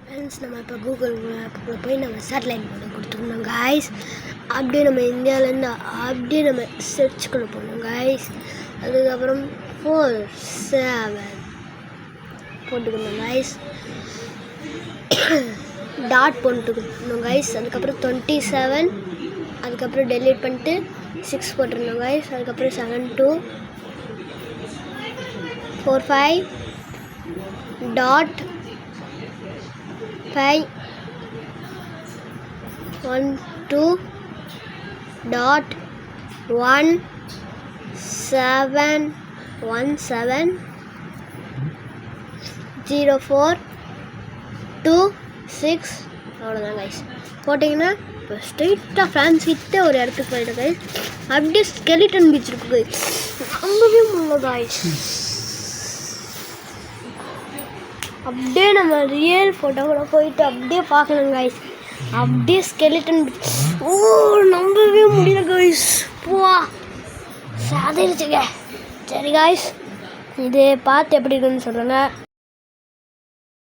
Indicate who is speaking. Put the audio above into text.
Speaker 1: Friends, நம்ம இப்போ Google மேப்பில் போய் நம்ம சேட்டலைட் போட்டு கொடுத்துருந்தோம் காய்ஸ். அப்படியே நம்ம இந்தியாவிலேருந்து அப்படியே நம்ம சர்ச்சுக்குள்ளே போகணும் காய்ஸ். அதுக்கப்புறம் 47 போட்டுக்கணும் காய்ஸ். டாட் போட்டுக்கணும் காய்ஸ். அதுக்கப்புறம் 27, அதுக்கப்புறம் டெலீட் பண்ணிட்டு 6 போட்டிருந்தோம் காய்ஸ். அதுக்கப்புறம் 7245 டாட் 512 டாட் 17170426 அவ்வளோதான் கைஸ். போட்டிங்கன்னா இப்போ ஸ்ட்ரெயிட்டாக ஃப்ரான்ஸ் கிட்ட ஒரு இடத்துக்கு போயிடும் கைஸ். அப்படியே ஸ்கெலிட்டன் பீச் இருக்கு கைஸ். நம்பவே முடியல கைஸ். அப்படியே நம்ம ரியல் ஃபோட்டோ கூட போயிட்டு அப்படியே பார்க்கணும் கைஸ். அப்படியே ஸ்கெலிட்டன் பீச். ஓ, நம்பவே முடியல கைஸ். போவா சாதிச்சுங்க. சரி கைஸ், இது பார்த்து எப்படி இருக்குன்னு சொல்லுங்கள்.